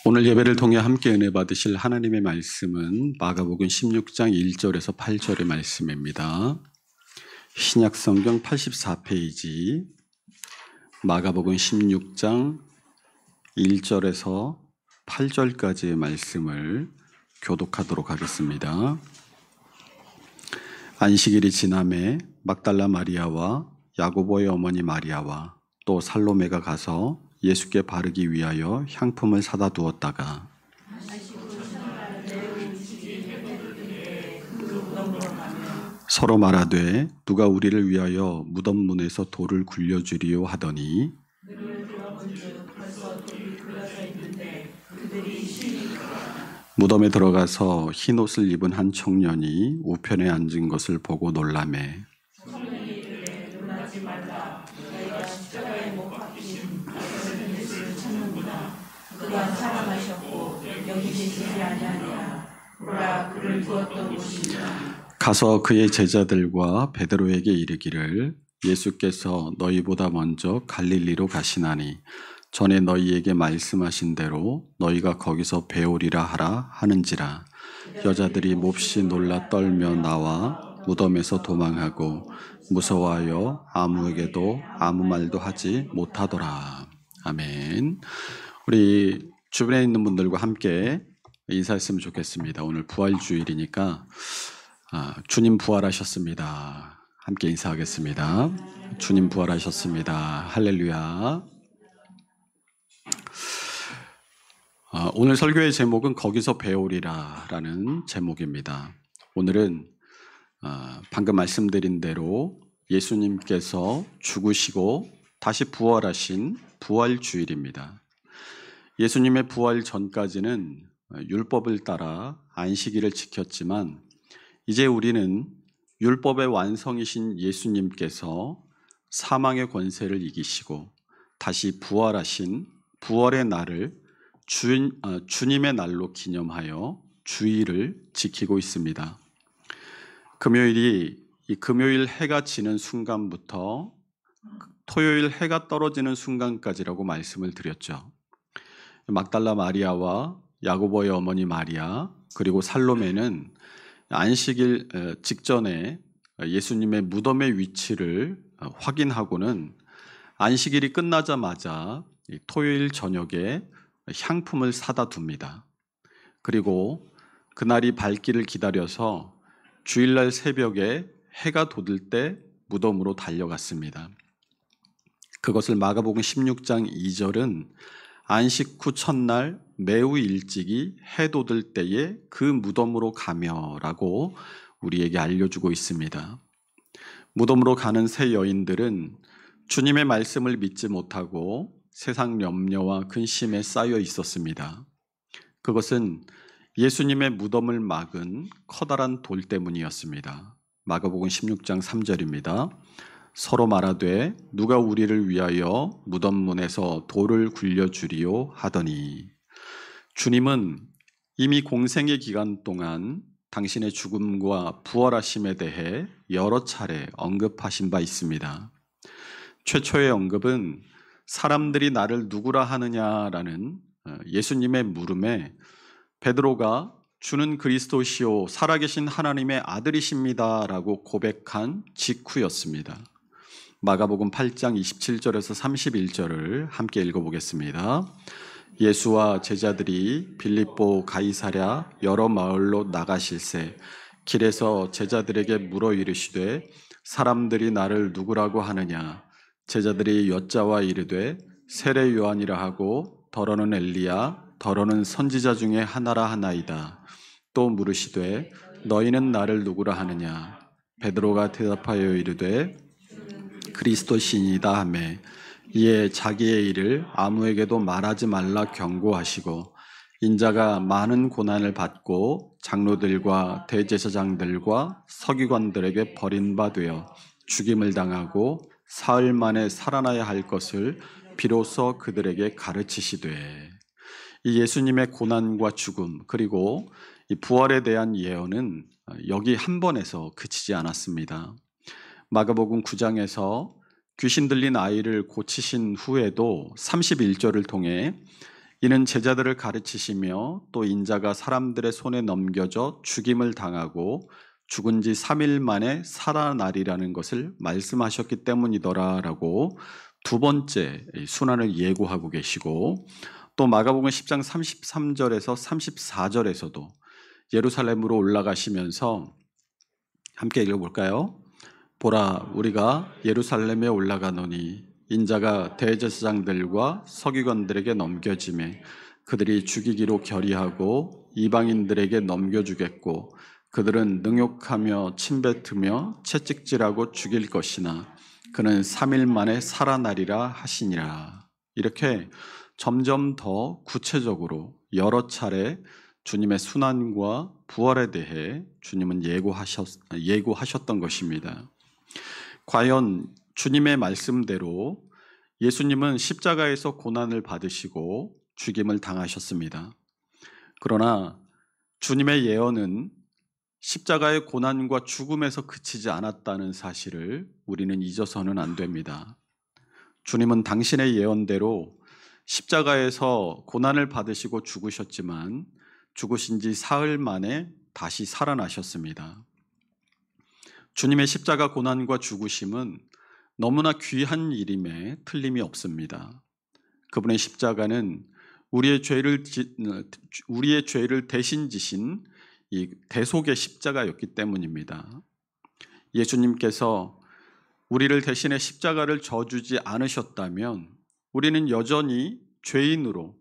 오늘 예배를 통해 함께 은혜 받으실 하나님의 말씀은 마가복음 16장 1절에서 8절의 말씀입니다. 신약성경 84페이지 마가복음 16장 1절에서 8절까지의 말씀을 교독하도록 하겠습니다. 안식일이 지남에 막달라 마리아와 야고보의 어머니 마리아와 또 살로메가 가서 예수께 바르기 위하여 향품을 사다 두었다가 서로 말하되 누가 우리를 위하여 무덤 문에서 돌을 굴려주리요 하더니 무덤에 들어가서 흰 옷을 입은 한 청년이 우편에 앉은 것을 보고 놀라매 그가 살아나셨고 여기 계시지 아니하니라. 보라, 그를 두었던 곳이니라. 가서 그의 제자들과 베드로에게 이르기를 예수께서 너희보다 먼저 갈릴리로 가시나니 전에 너희에게 말씀하신 대로 너희가 거기서 배우리라 하라 하는지라. 여자들이 몹시 놀라 떨며 나와 무덤에서 도망하고 무서워하여 아무에게도 아무 말도 하지 못하더라. 아멘. 우리 주변에 있는 분들과 함께 인사했으면 좋겠습니다. 오늘 부활주일이니까 주님 부활하셨습니다. 함께 인사하겠습니다. 주님 부활하셨습니다. 할렐루야. 오늘 설교의 제목은 거기서 배우리라 라는 제목입니다. 오늘은 방금 말씀드린 대로 예수님께서 죽으시고 다시 부활하신 부활주일입니다. 예수님의 부활 전까지는 율법을 따라 안식일을 지켰지만 이제 우리는 율법의 완성이신 예수님께서 사망의 권세를 이기시고 다시 부활하신 부활의 날을 주님의 날로 기념하여 주일을 지키고 있습니다. 금요일 해가 지는 순간부터 토요일 해가 떨어지는 순간까지라고 말씀을 드렸죠. 막달라 마리아와 야고보의 어머니 마리아 그리고 살로메는 안식일 직전에 예수님의 무덤의 위치를 확인하고는 안식일이 끝나자마자 토요일 저녁에 향품을 사다 둡니다. 그리고 그날이 밝기를 기다려서 주일날 새벽에 해가 돋을 때 무덤으로 달려갔습니다. 그것을 마가복음 16장 2절은 안식 후 첫날 매우 일찍이 해 돋을 때에 그 무덤으로 가며라고 우리에게 알려주고 있습니다. 무덤으로 가는 세 여인들은 주님의 말씀을 믿지 못하고 세상 염려와 근심에 쌓여 있었습니다. 그것은 예수님의 무덤을 막은 커다란 돌 때문이었습니다. 마가복음 16장 3절입니다. 서로 말하되 누가 우리를 위하여 무덤 문에서 돌을 굴려주리요 하더니 주님은 이미 공생의 기간 동안 당신의 죽음과 부활하심에 대해 여러 차례 언급하신 바 있습니다. 최초의 언급은 사람들이 나를 누구라 하느냐라는 예수님의 물음에 베드로가 주는 그리스도시요 살아계신 하나님의 아들이십니다 라고 고백한 직후였습니다. 마가복음 8장 27절에서 31절을 함께 읽어보겠습니다. 예수와 제자들이 빌립보 가이사랴 여러 마을로 나가실새 길에서 제자들에게 물어 이르시되 사람들이 나를 누구라고 하느냐. 제자들이 여짜와 이르되 세례 요한이라 하고 더러는 엘리야 더러는 선지자 중에 하나라 하나이다. 또 물으시되 너희는 나를 누구라 하느냐. 베드로가 대답하여 이르되 그리스도시니이다 하매 이에 자기의 일을 아무에게도 말하지 말라 경고하시고 인자가 많은 고난을 받고 장로들과 대제사장들과 서기관들에게 버림바 되어 죽임을 당하고 사흘 만에 살아나야 할 것을 비로소 그들에게 가르치시되 이 예수님의 고난과 죽음 그리고 이 부활에 대한 예언은 여기 한 번에서 그치지 않았습니다. 마가복음 9장에서 귀신 들린 아이를 고치신 후에도 31절을 통해 이는 제자들을 가르치시며 또 인자가 사람들의 손에 넘겨져 죽임을 당하고 죽은 지 3일 만에 살아나리라는 것을 말씀하셨기 때문이더라라고 두 번째 순환을 예고하고 계시고, 또 마가복음 10장 33절에서 34절에서도 예루살렘으로 올라가시면서 함께 읽어볼까요? 보라, 우리가 예루살렘에 올라가노니 인자가 대제사장들과 서기관들에게 넘겨지매 그들이 죽이기로 결의하고 이방인들에게 넘겨주겠고 그들은 능욕하며 침뱉으며 채찍질하고 죽일 것이나 그는 3일 만에 살아나리라 하시니라. 이렇게 점점 더 구체적으로 여러 차례 주님의 순환과 부활에 대해 주님은 예고하셨던 것입니다. 과연 주님의 말씀대로 예수님은 십자가에서 고난을 받으시고 죽임을 당하셨습니다. 그러나 주님의 예언은 십자가의 고난과 죽음에서 그치지 않았다는 사실을 우리는 잊어서는 안 됩니다. 주님은 당신의 예언대로 십자가에서 고난을 받으시고 죽으셨지만 죽으신 지 사흘 만에 다시 살아나셨습니다. 주님의 십자가 고난과 죽으심은 너무나 귀한 일임에 틀림이 없습니다. 그분의 십자가는 우리의 죄를 대신 지신 이 대속의 십자가였기 때문입니다. 예수님께서 우리를 대신해 십자가를 져주지 않으셨다면 우리는 여전히 죄인으로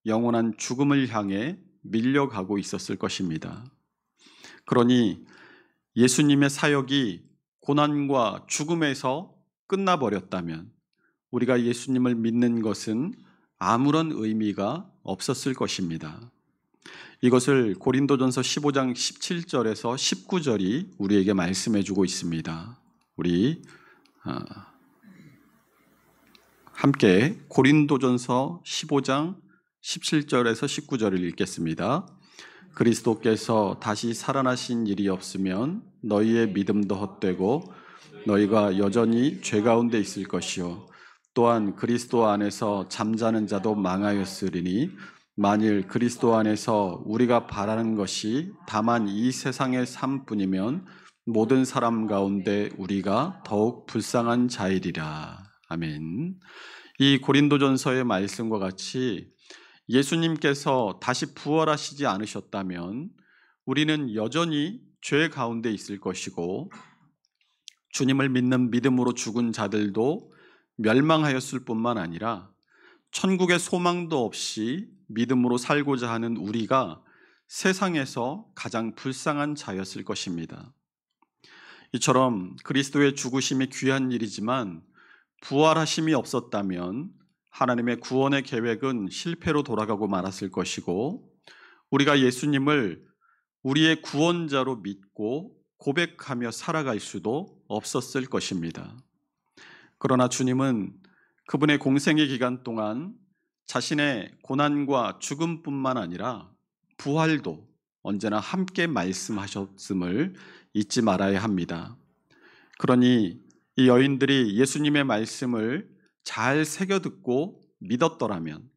영원한 죽음을 향해 밀려가고 있었을 것입니다. 그러니 예수님의 사역이 고난과 죽음에서 끝나버렸다면 우리가 예수님을 믿는 것은 아무런 의미가 없었을 것입니다. 이것을 고린도전서 15장 17절에서 19절이 우리에게 말씀해주고 있습니다. 우리 함께 고린도전서 15장 17절에서 19절을 읽겠습니다. 그리스도께서 다시 살아나신 일이 없으면 너희의 믿음도 헛되고 너희가 여전히 죄 가운데 있을 것이요 또한 그리스도 안에서 잠자는 자도 망하였으리니 만일 그리스도 안에서 우리가 바라는 것이 다만 이 세상의 삶뿐이면 모든 사람 가운데 우리가 더욱 불쌍한 자이리라. 아멘. 이 고린도전서의 말씀과 같이 예수님께서 다시 부활하시지 않으셨다면 우리는 여전히 죄 가운데 있을 것이고 주님을 믿는 믿음으로 죽은 자들도 멸망하였을 뿐만 아니라 천국의 소망도 없이 믿음으로 살고자 하는 우리가 세상에서 가장 불쌍한 자였을 것입니다. 이처럼 그리스도의 죽으심이 귀한 일이지만 부활하심이 없었다면 하나님의 구원의 계획은 실패로 돌아가고 말았을 것이고 우리가 예수님을 우리의 구원자로 믿고 고백하며 살아갈 수도 없었을 것입니다. 그러나 주님은 그분의 공생의 기간 동안 자신의 고난과 죽음뿐만 아니라 부활도 언제나 함께 말씀하셨음을 잊지 말아야 합니다. 그러니 이 여인들이 예수님의 말씀을 잘 새겨듣고 믿었더라면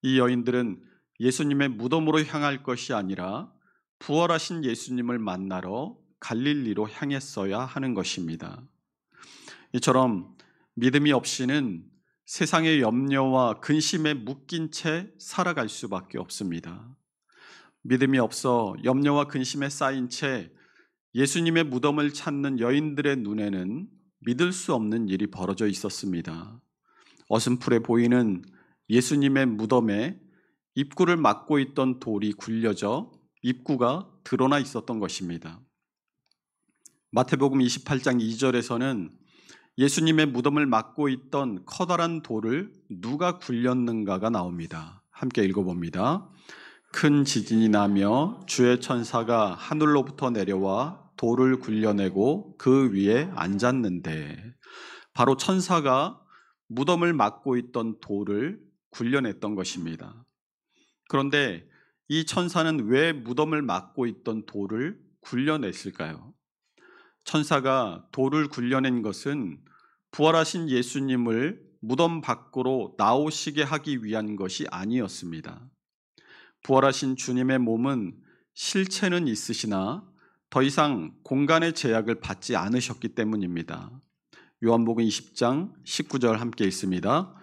이 여인들은 예수님의 무덤으로 향할 것이 아니라 부활하신 예수님을 만나러 갈릴리로 향했어야 하는 것입니다. 이처럼 믿음이 없이는 세상의 염려와 근심에 묶인 채 살아갈 수밖에 없습니다. 믿음이 없어 염려와 근심에 쌓인 채 예수님의 무덤을 찾는 여인들의 눈에는 믿을 수 없는 일이 벌어져 있었습니다. 어슴풀에 보이는 예수님의 무덤에 입구를 막고 있던 돌이 굴려져 입구가 드러나 있었던 것입니다. 마태복음 28장 2절에서는 예수님의 무덤을 막고 있던 커다란 돌을 누가 굴렸는가가 나옵니다. 함께 읽어봅니다. 큰 지진이 나며 주의 천사가 하늘로부터 내려와 돌을 굴려내고 그 위에 앉았는데, 바로 천사가 무덤을 막고 있던 돌을 굴려냈던 것입니다. 그런데 이 천사는 왜 무덤을 막고 있던 돌을 굴려냈을까요? 천사가 돌을 굴려낸 것은 부활하신 예수님을 무덤 밖으로 나오시게 하기 위한 것이 아니었습니다. 부활하신 주님의 몸은 실체는 있으시나 더 이상 공간의 제약을 받지 않으셨기 때문입니다. 요한복음 20장 19절 함께 있습니다.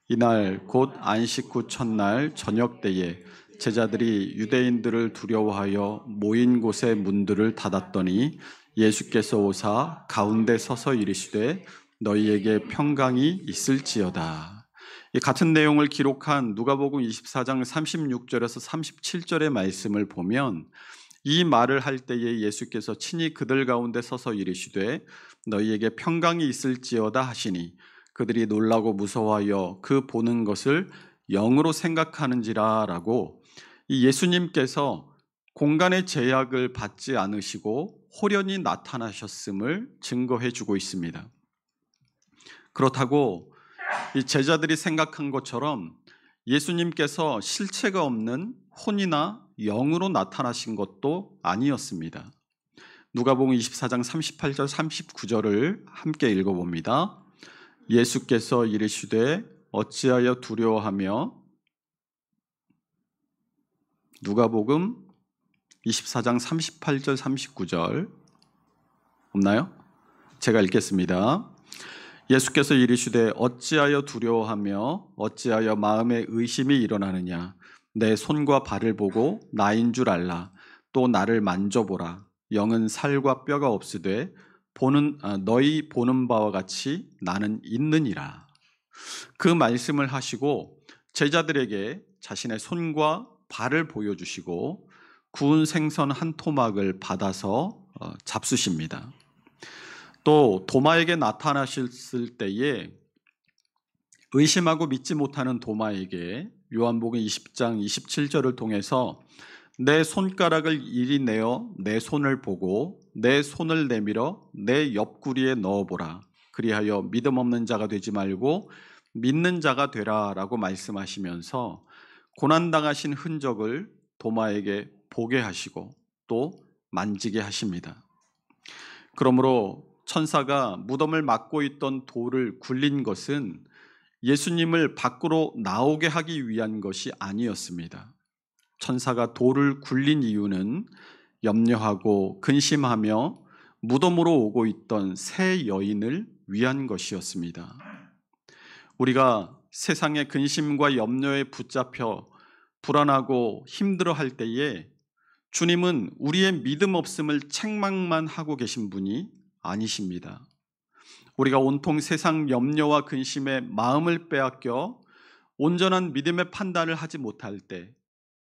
이날 곧 안식 후 첫날 저녁 때에 제자들이 유대인들을 두려워하여 모인 곳의 문들을 닫았더니 예수께서 오사 가운데 서서 이르시되 너희에게 평강이 있을지어다. 이 같은 내용을 기록한 누가복음 24장 36절에서 37절의 말씀을 보면 이 말을 할 때에 예수께서 친히 그들 가운데 서서 이르시되 너희에게 평강이 있을지어다 하시니 그들이 놀라고 무서워하여 그 보는 것을 영으로 생각하는지라 라고 이 예수님께서 공간의 제약을 받지 않으시고 호련히 나타나셨음을 증거해 주고 있습니다. 그렇다고 이 제자들이 생각한 것처럼 예수님께서 실체가 없는 혼이나 영으로 나타나신 것도 아니었습니다. 누가복음 24장 38절 39절을 함께 읽어봅니다. 예수께서 이르시되 어찌하여 두려워하며 누가복음 24장 38절 39절 없나요? 제가 읽겠습니다. 예수께서 이르시되 어찌하여 두려워하며 어찌하여 마음에 의심이 일어나느냐 내 손과 발을 보고 나인 줄 알라 또 나를 만져보라 영은 살과 뼈가 없으되 너희 보는 바와 같이 나는 있느니라. 그 말씀을 하시고 제자들에게 자신의 손과 발을 보여주시고 구운 생선 한 토막을 받아서 잡수십니다. 또 도마에게 나타나셨을 때에 의심하고 믿지 못하는 도마에게 요한복음 20장 27절을 통해서 내 손가락을 이리 내어 내 손을 보고 내 손을 내밀어 내 옆구리에 넣어보라. 그리하여 믿음 없는 자가 되지 말고 믿는 자가 되라 라고 말씀하시면서 고난당하신 흔적을 도마에게 보게 하시고 또 만지게 하십니다. 그러므로 천사가 무덤을 막고 있던 돌을 굴린 것은 예수님을 밖으로 나오게 하기 위한 것이 아니었습니다. 천사가 돌을 굴린 이유는 염려하고 근심하며 무덤으로 오고 있던 세 여인을 위한 것이었습니다. 우리가 세상의 근심과 염려에 붙잡혀 불안하고 힘들어할 때에 주님은 우리의 믿음 없음을 책망만 하고 계신 분이 아니십니다. 우리가 온통 세상 염려와 근심에 마음을 빼앗겨 온전한 믿음의 판단을 하지 못할 때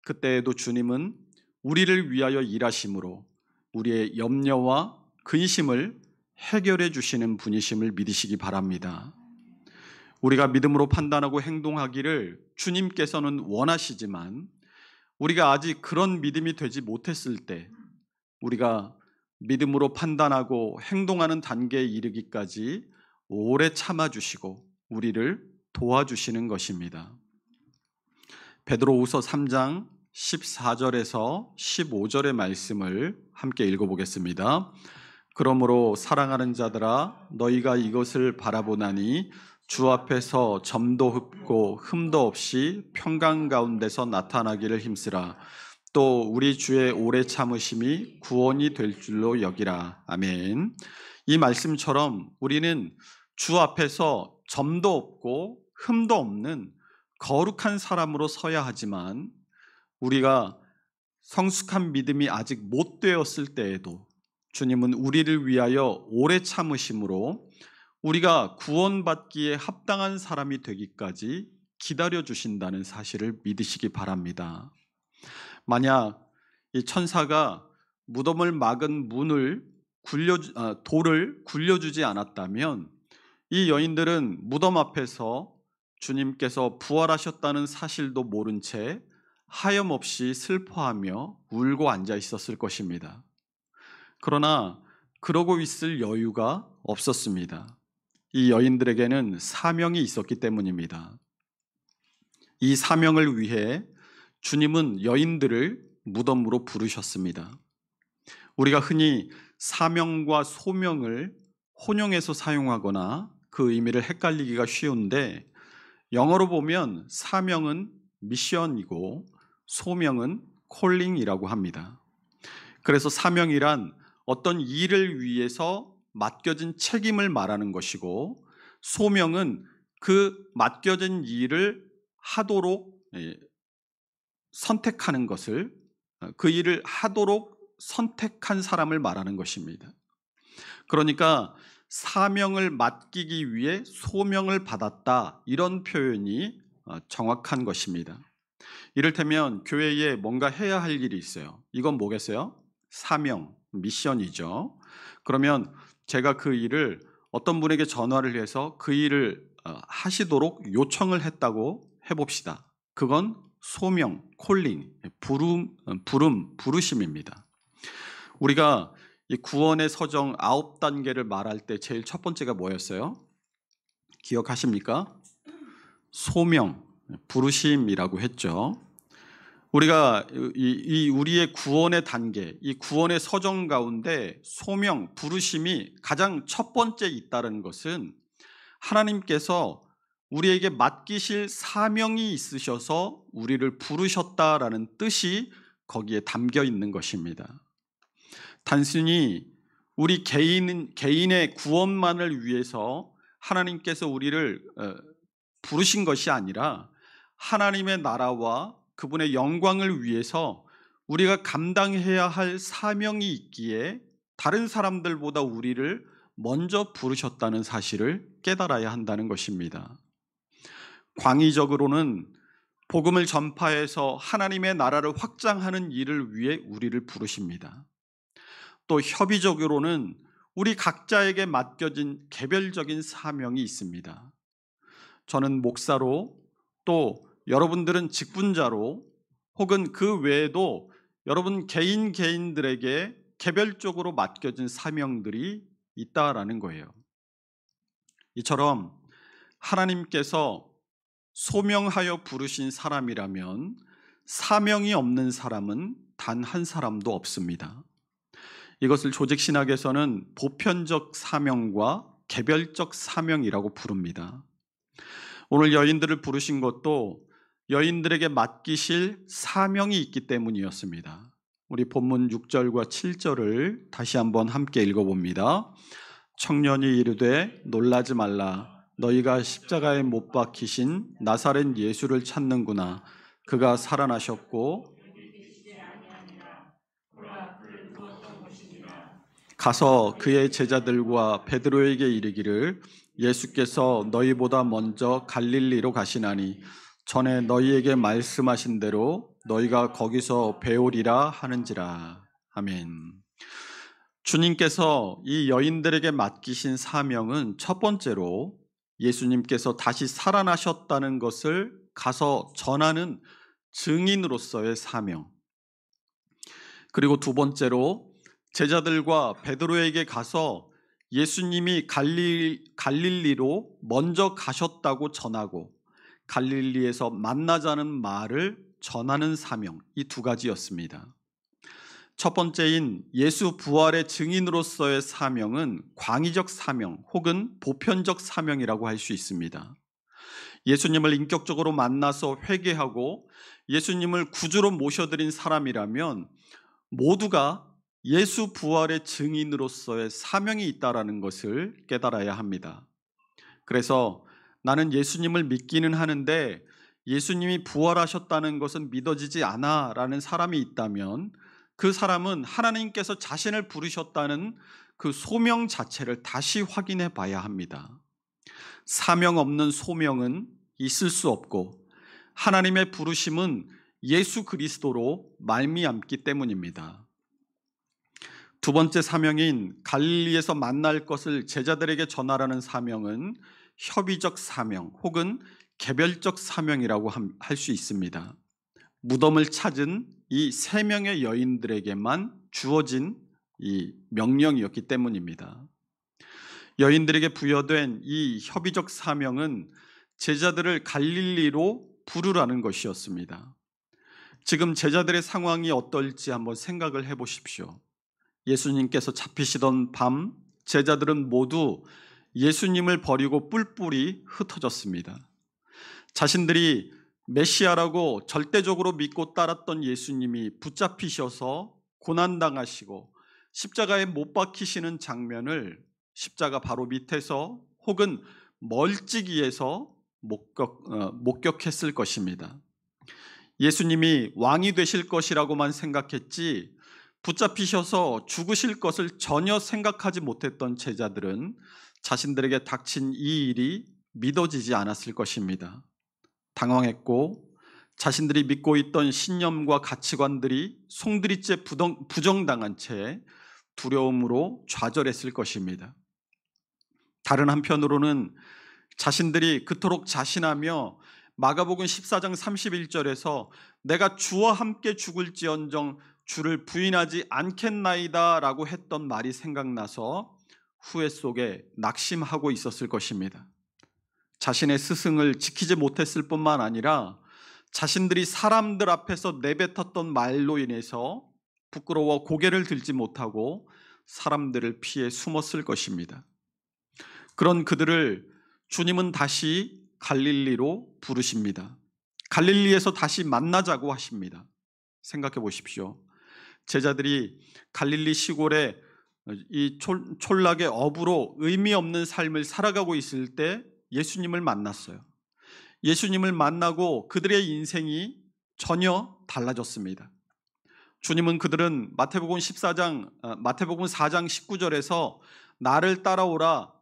그때에도 주님은 우리를 위하여 일하심으로 우리의 염려와 근심을 해결해 주시는 분이심을 믿으시기 바랍니다. 우리가 믿음으로 판단하고 행동하기를 주님께서는 원하시지만 우리가 아직 그런 믿음이 되지 못했을 때 우리가 믿음으로 판단하고 행동하는 단계에 이르기까지 오래 참아주시고 우리를 도와주시는 것입니다. 베드로후서 3장 14절에서 15절의 말씀을 함께 읽어보겠습니다. 그러므로 사랑하는 자들아 너희가 이것을 바라보나니 주 앞에서 점도 흡고 흠도 없이 평강 가운데서 나타나기를 힘쓰라. 또 우리 주의 오래 참으심이 구원이 될 줄로 여기라. 아멘. 이 말씀처럼 우리는 주 앞에서 점도 없고 흠도 없는 거룩한 사람으로 서야 하지만 우리가 성숙한 믿음이 아직 못 되었을 때에도 주님은 우리를 위하여 오래 참으심으로 우리가 구원받기에 합당한 사람이 되기까지 기다려주신다는 사실을 믿으시기 바랍니다. 만약 이 천사가 무덤을 막은 돌을 굴려주지 않았다면 이 여인들은 무덤 앞에서 주님께서 부활하셨다는 사실도 모른 채 하염없이 슬퍼하며 울고 앉아 있었을 것입니다. 그러나 그러고 있을 여유가 없었습니다. 이 여인들에게는 사명이 있었기 때문입니다. 이 사명을 위해 주님은 여인들을 무덤으로 부르셨습니다. 우리가 흔히 사명과 소명을 혼용해서 사용하거나 그 의미를 헷갈리기가 쉬운데 영어로 보면 사명은 미션이고 소명은 콜링이라고 합니다. 그래서 사명이란 어떤 일을 위해서 맡겨진 책임을 말하는 것이고 소명은 그 맡겨진 일을 하도록 선택하는 것을 그 일을 하도록 선택한 사람을 말하는 것입니다. 그러니까 사명을 맡기기 위해 소명을 받았다 이런 표현이 정확한 것입니다. 이를테면 교회에 뭔가 해야 할 일이 있어요. 이건 뭐겠어요? 사명, 미션이죠. 그러면 제가 그 일을 어떤 분에게 전화를 해서 그 일을 하시도록 요청을 했다고 해봅시다. 그건 소명, 콜링, 부르심입니다. 우리가 이 구원의 서정 9단계를 말할 때 제일 첫 번째가 뭐였어요? 기억하십니까? 소명, 부르심이라고 했죠. 우리가 우리의 구원의 단계, 이 구원의 서정 가운데 소명, 부르심이 가장 첫 번째 있다는 것은 하나님께서 우리에게 맡기실 사명이 있으셔서 우리를 부르셨다라는 뜻이 거기에 담겨 있는 것입니다. 단순히 우리 개인의 구원만을 위해서 하나님께서 우리를 부르신 것이 아니라 하나님의 나라와 그분의 영광을 위해서 우리가 감당해야 할 사명이 있기에 다른 사람들보다 우리를 먼저 부르셨다는 사실을 깨달아야 한다는 것입니다. 광의적으로는 복음을 전파해서 하나님의 나라를 확장하는 일을 위해 우리를 부르십니다. 또 협의적으로는 우리 각자에게 맡겨진 개별적인 사명이 있습니다. 저는 목사로, 또 여러분들은 직분자로, 혹은 그 외에도 여러분 개인들에게 개별적으로 맡겨진 사명들이 있다라는 거예요. 이처럼 하나님께서 소명하여 부르신 사람이라면 사명이 없는 사람은 단 한 사람도 없습니다. 이것을 조직신학에서는 보편적 사명과 개별적 사명이라고 부릅니다. 오늘 여인들을 부르신 것도 여인들에게 맡기실 사명이 있기 때문이었습니다. 우리 본문 6절과 7절을 다시 한번 함께 읽어봅니다. 청년이 이르되 놀라지 말라. 너희가 십자가에 못 박히신 나사렛 예수를 찾는구나. 그가 살아나셨고 가서 그의 제자들과 베드로에게 이르기를 예수께서 너희보다 먼저 갈릴리로 가시나니 전에 너희에게 말씀하신 대로 너희가 거기서 배우리라 하는지라. 아멘. 주님께서 이 여인들에게 맡기신 사명은 첫 번째로 예수님께서 다시 살아나셨다는 것을 가서 전하는 증인으로서의 사명, 그리고 두 번째로 제자들과 베드로에게 가서 예수님이 갈릴리로 먼저 가셨다고 전하고 갈릴리에서 만나자는 말을 전하는 사명, 이 두 가지였습니다. 첫 번째인 예수 부활의 증인으로서의 사명은 광의적 사명 혹은 보편적 사명이라고 할 수 있습니다. 예수님을 인격적으로 만나서 회개하고 예수님을 구주로 모셔드린 사람이라면 모두가 예수 부활의 증인으로서의 사명이 있다는 것을 깨달아야 합니다. 그래서 나는 예수님을 믿기는 하는데 예수님이 부활하셨다는 것은 믿어지지 않아 라는 사람이 있다면 그 사람은 하나님께서 자신을 부르셨다는 그 소명 자체를 다시 확인해 봐야 합니다. 사명 없는 소명은 있을 수 없고 하나님의 부르심은 예수 그리스도로 말미암기 때문입니다. 두 번째 사명인 갈릴리에서 만날 것을 제자들에게 전하라는 사명은 협의적 사명 혹은 개별적 사명이라고 할 수 있습니다. 무덤을 찾은 이 세 명의 여인들에게만 주어진 이 명령이었기 때문입니다. 여인들에게 부여된 이 협의적 사명은 제자들을 갈릴리로 부르라는 것이었습니다. 지금 제자들의 상황이 어떨지 한번 생각을 해보십시오. 예수님께서 잡히시던 밤 제자들은 모두 예수님을 버리고 뿔뿔이 흩어졌습니다. 자신들이 메시아라고 절대적으로 믿고 따랐던 예수님이 붙잡히셔서 고난당하시고 십자가에 못 박히시는 장면을 십자가 바로 밑에서 혹은 멀찍이에서 목격했을 것입니다. 예수님이 왕이 되실 것이라고만 생각했지 붙잡히셔서 죽으실 것을 전혀 생각하지 못했던 제자들은 자신들에게 닥친 이 일이 믿어지지 않았을 것입니다. 당황했고 자신들이 믿고 있던 신념과 가치관들이 송두리째 부정당한 채 두려움으로 좌절했을 것입니다. 다른 한편으로는 자신들이 그토록 자신하며 마가복음 14장 31절에서 내가 주와 함께 죽을지언정 주를 부인하지 않겠나이다 라고 했던 말이 생각나서 후회 속에 낙심하고 있었을 것입니다. 자신의 스승을 지키지 못했을 뿐만 아니라 자신들이 사람들 앞에서 내뱉었던 말로 인해서 부끄러워 고개를 들지 못하고 사람들을 피해 숨었을 것입니다. 그런 그들을 주님은 다시 갈릴리로 부르십니다. 갈릴리에서 다시 만나자고 하십니다. 생각해 보십시오. 제자들이 갈릴리 시골에 이 촌락의 어부로 의미 없는 삶을 살아가고 있을 때 예수님을 만났어요. 예수님을 만나고 그들의 인생이 전혀 달라졌습니다. 주님은 그들은 마태복음 4장 19절에서 나를 따라오라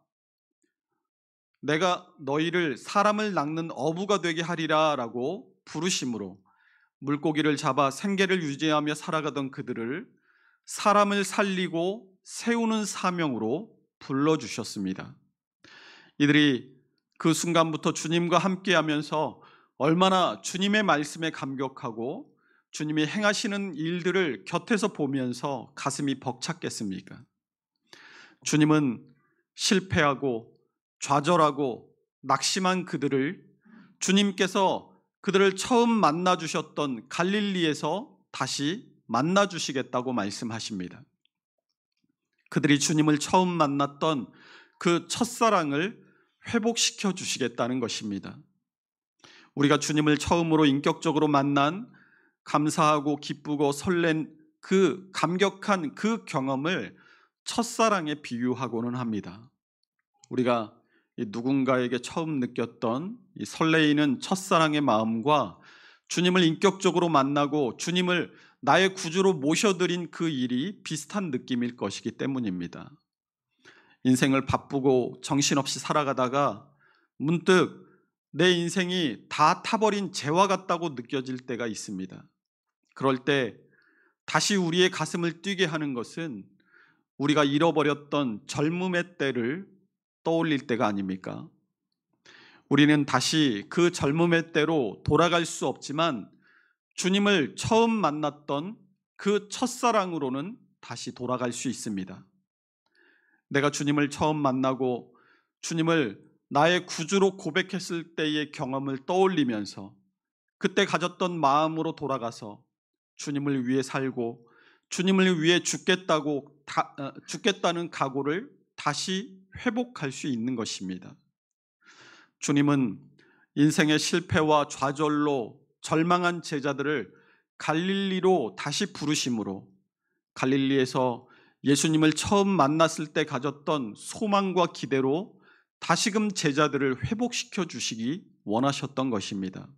내가 너희를 사람을 낚는 어부가 되게 하리라 라고 부르심으로 물고기를 잡아 생계를 유지하며 살아가던 그들을 사람을 살리고 세우는 사명으로 불러주셨습니다. 이들이 그 순간부터 주님과 함께하면서 얼마나 주님의 말씀에 감격하고 주님이 행하시는 일들을 곁에서 보면서 가슴이 벅찼겠습니까? 주님은 실패하고 좌절하고 낙심한 그들을 주님께서 그들을 처음 만나주셨던 갈릴리에서 다시 만나주시겠다고 말씀하십니다. 그들이 주님을 처음 만났던 그 첫사랑을 회복시켜 주시겠다는 것입니다. 우리가 주님을 처음으로 인격적으로 만난 감사하고 기쁘고 설렌 그 감격한 그 경험을 첫사랑에 비유하고는 합니다. 우리가 누군가에게 처음 느꼈던 이 설레이는 첫사랑의 마음과 주님을 인격적으로 만나고 주님을 나의 구주로 모셔드린 그 일이 비슷한 느낌일 것이기 때문입니다. 인생을 바쁘고 정신없이 살아가다가 문득 내 인생이 다 타버린 재와 같다고 느껴질 때가 있습니다. 그럴 때 다시 우리의 가슴을 뛰게 하는 것은 우리가 잃어버렸던 젊음의 때를 떠올릴 때가 아닙니까? 우리는 다시 그 젊음의 때로 돌아갈 수 없지만 주님을 처음 만났던 그 첫사랑으로는 다시 돌아갈 수 있습니다. 내가 주님을 처음 만나고 주님을 나의 구주로 고백했을 때의 경험을 떠올리면서 그때 가졌던 마음으로 돌아가서 주님을 위해 살고 주님을 위해 죽겠다는 각오를 다시 회복할 수 있는 것입니다. 주님은 인생의 실패와 좌절로 절망한 제자들을 갈릴리로 다시 부르심으로 갈릴리에서 예수님을 처음 만났을 때 가졌던 소망과 기대로 다시금 제자들을 회복시켜 주시기 원하셨던 것입니다.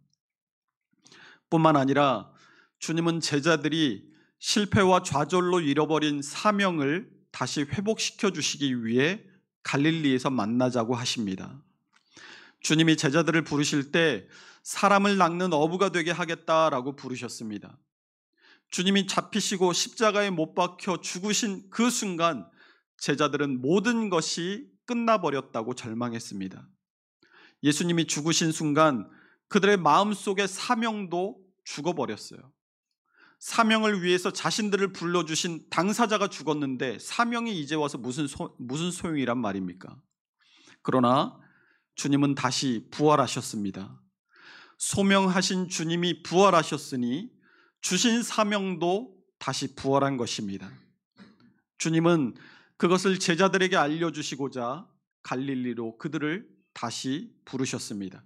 뿐만 아니라 주님은 제자들이 실패와 좌절로 잃어버린 사명을 다시 회복시켜 주시기 위해 갈릴리에서 만나자고 하십니다. 주님이 제자들을 부르실 때 사람을 낚는 어부가 되게 하겠다라고 부르셨습니다. 주님이 잡히시고 십자가에 못 박혀 죽으신 그 순간 제자들은 모든 것이 끝나버렸다고 절망했습니다. 예수님이 죽으신 순간 그들의 마음속의 사명도 죽어버렸어요. 사명을 위해서 자신들을 불러주신 당사자가 죽었는데 사명이 이제 와서 무슨 소용이란 말입니까? 그러나 주님은 다시 부활하셨습니다. 소명하신 주님이 부활하셨으니 주신 사명도 다시 부활한 것입니다. 주님은 그것을 제자들에게 알려주시고자 갈릴리로 그들을 다시 부르셨습니다.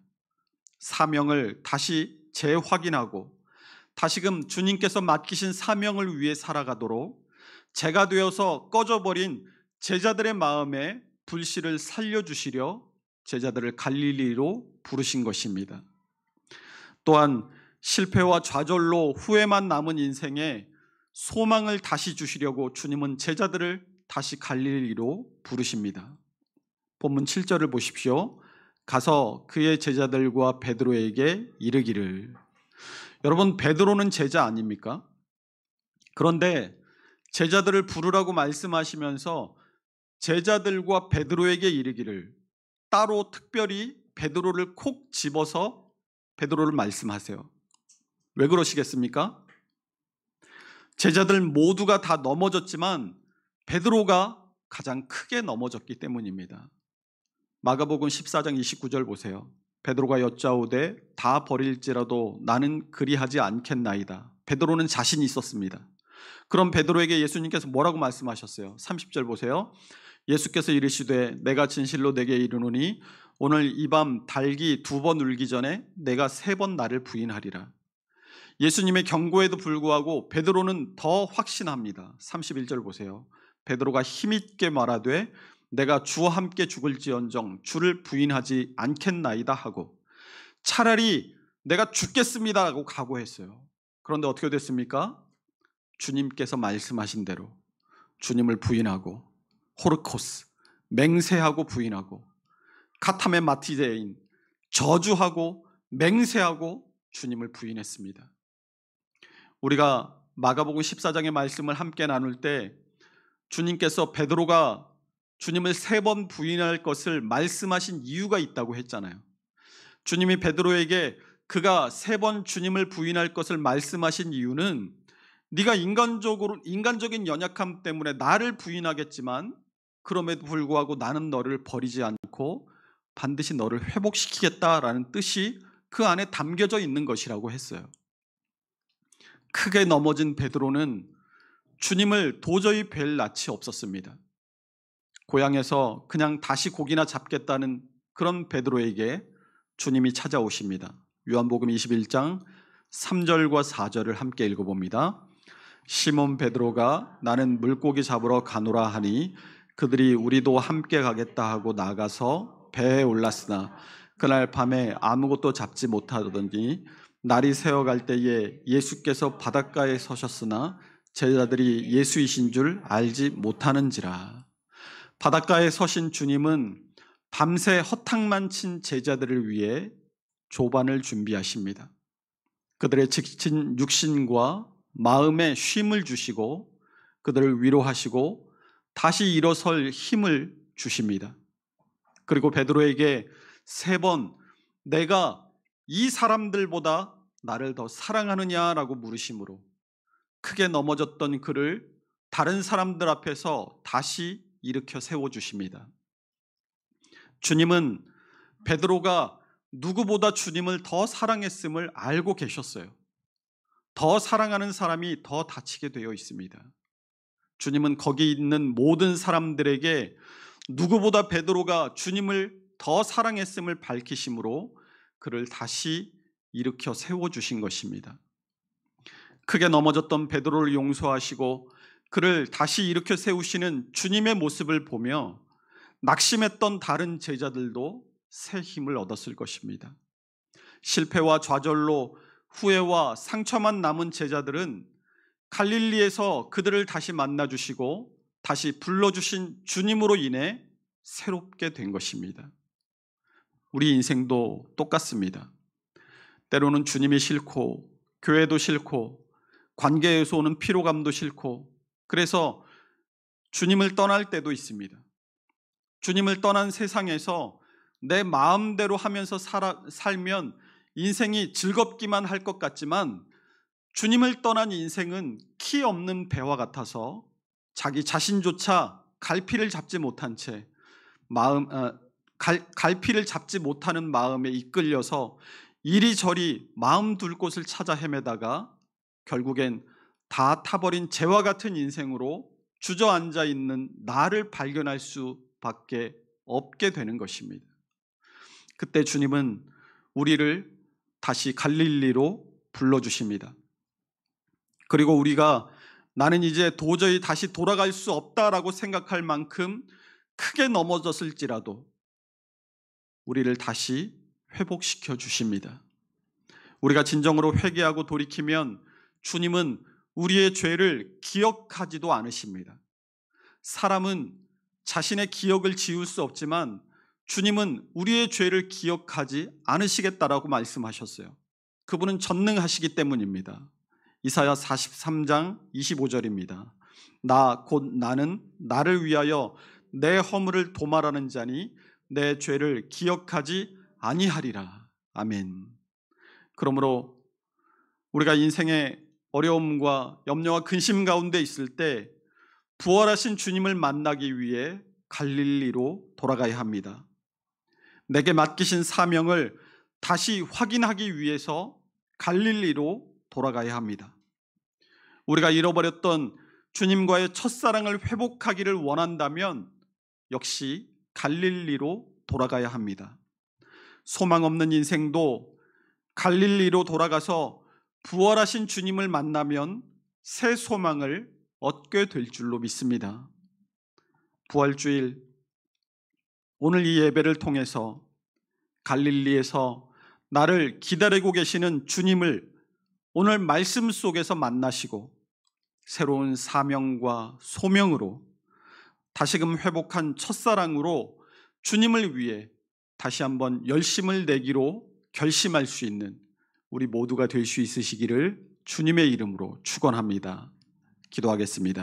사명을 다시 재확인하고 다시금 주님께서 맡기신 사명을 위해 살아가도록 제가 되어서 꺼져버린 제자들의 마음에 불씨를 살려주시려 제자들을 갈릴리로 부르신 것입니다. 또한 실패와 좌절로 후회만 남은 인생에 소망을 다시 주시려고 주님은 제자들을 다시 갈릴리로 부르십니다. 본문 7절을 보십시오. 가서 그의 제자들과 베드로에게 이르기를. 여러분, 베드로는 제자 아닙니까? 그런데 제자들을 부르라고 말씀하시면서 제자들과 베드로에게 이르기를, 따로 특별히 베드로를 콕 집어서 베드로를 말씀하세요. 왜 그러시겠습니까? 제자들 모두가 다 넘어졌지만 베드로가 가장 크게 넘어졌기 때문입니다. 마가복음 14장 29절 보세요. 베드로가 여짜오되 다 버릴지라도 나는 그리하지 않겠나이다. 베드로는 자신이 있었습니다. 그럼 베드로에게 예수님께서 뭐라고 말씀하셨어요? 30절 보세요. 예수께서 이르시되 내가 진실로 내게 이르노니 오늘 이 밤 달기 2번 울기 전에 내가 3번 나를 부인하리라. 예수님의 경고에도 불구하고 베드로는 더 확신합니다. 31절 보세요. 베드로가 힘있게 말하되 내가 주와 함께 죽을지언정 주를 부인하지 않겠나이다 하고 차라리 내가 죽겠습니다 하고 각오했어요. 그런데 어떻게 됐습니까? 주님께서 말씀하신 대로 주님을 부인하고 호르코스, 맹세하고 부인하고 카타멘 마티제인, 저주하고 맹세하고 주님을 부인했습니다. 우리가 마가복음 14장의 말씀을 함께 나눌 때 주님께서 베드로가 주님을 3번 부인할 것을 말씀하신 이유가 있다고 했잖아요. 주님이 베드로에게 그가 3번 주님을 부인할 것을 말씀하신 이유는 네가 인간적인 연약함 때문에 나를 부인하겠지만 그럼에도 불구하고 나는 너를 버리지 않고 반드시 너를 회복시키겠다라는 뜻이 그 안에 담겨져 있는 것이라고 했어요. 크게 넘어진 베드로는 주님을 도저히 뵐 낯이 없었습니다. 고향에서 그냥 다시 고기나 잡겠다는 그런 베드로에게 주님이 찾아오십니다. 요한복음 21장 3절과 4절을 함께 읽어봅니다. 시몬 베드로가 나는 물고기 잡으러 가노라 하니 그들이 우리도 함께 가겠다 하고 나가서 배에 올랐으나 그날 밤에 아무것도 잡지 못하더니 날이 새어갈 때에 예수께서 바닷가에 서셨으나 제자들이 예수이신 줄 알지 못하는지라. 바닷가에 서신 주님은 밤새 허탕만 친 제자들을 위해 조반을 준비하십니다. 그들의 지친 육신과 마음에 쉼을 주시고 그들을 위로하시고 다시 일어설 힘을 주십니다. 그리고 베드로에게 3번 내가 이 사람들보다 나를 더 사랑하느냐라고 물으심으로 크게 넘어졌던 그를 다른 사람들 앞에서 다시 일으켜 세워주십니다. 주님은 베드로가 누구보다 주님을 더 사랑했음을 알고 계셨어요. 더 사랑하는 사람이 더 다치게 되어 있습니다. 주님은 거기 있는 모든 사람들에게 누구보다 베드로가 주님을 더 사랑했음을 밝히심으로 그를 다시 일으켜 세워주신 것입니다. 크게 넘어졌던 베드로를 용서하시고 그를 다시 일으켜 세우시는 주님의 모습을 보며 낙심했던 다른 제자들도 새 힘을 얻었을 것입니다. 실패와 좌절로 후회와 상처만 남은 제자들은 갈릴리에서 그들을 다시 만나주시고 다시 불러주신 주님으로 인해 새롭게 된 것입니다. 우리 인생도 똑같습니다. 때로는 주님이 싫고 교회도 싫고 관계에서 오는 피로감도 싫고 그래서 주님을 떠날 때도 있습니다. 주님을 떠난 세상에서 내 마음대로 하면서 살면 인생이 즐겁기만 할 것 같지만 주님을 떠난 인생은 키 없는 배와 같아서 자기 자신조차 갈피를 잡지 못한 채 갈피를 잡지 못하는 마음에 이끌려서 이리저리 마음 둘 곳을 찾아 헤매다가 결국엔 다 타버린 재와 같은 인생으로 주저앉아 있는 나를 발견할 수밖에 없게 되는 것입니다. 그때 주님은 우리를 다시 갈릴리로 불러주십니다. 그리고 우리가 나는 이제 도저히 다시 돌아갈 수 없다라고 생각할 만큼 크게 넘어졌을지라도 우리를 다시 회복시켜 주십니다. 우리가 진정으로 회개하고 돌이키면 주님은 우리의 죄를 기억하지도 않으십니다. 사람은 자신의 기억을 지울 수 없지만 주님은 우리의 죄를 기억하지 않으시겠다라고 말씀하셨어요. 그분은 전능하시기 때문입니다. 이사야 43장 25절입니다. 나 곧 나는 나를 위하여 내 허물을 도말하는 자니 내 죄를 기억하지 아니하리라. 아멘. 그러므로 우리가 인생의 어려움과 염려와 근심 가운데 있을 때 부활하신 주님을 만나기 위해 갈릴리로 돌아가야 합니다. 내게 맡기신 사명을 다시 확인하기 위해서 갈릴리로 돌아가야 합니다. 우리가 잃어버렸던 주님과의 첫사랑을 회복하기를 원한다면 역시 갈릴리로 돌아가야 합니다. 소망 없는 인생도 갈릴리로 돌아가서 부활하신 주님을 만나면 새 소망을 얻게 될 줄로 믿습니다. 부활주일, 오늘 이 예배를 통해서 갈릴리에서 나를 기다리고 계시는 주님을 오늘 말씀 속에서 만나시고 새로운 사명과 소명으로 다시금 회복한 첫사랑으로 주님을 위해 다시 한번 열심을 내기로 결심할 수 있는 우리 모두가 될 수 있으시기를 주님의 이름으로 축원합니다. 기도하겠습니다.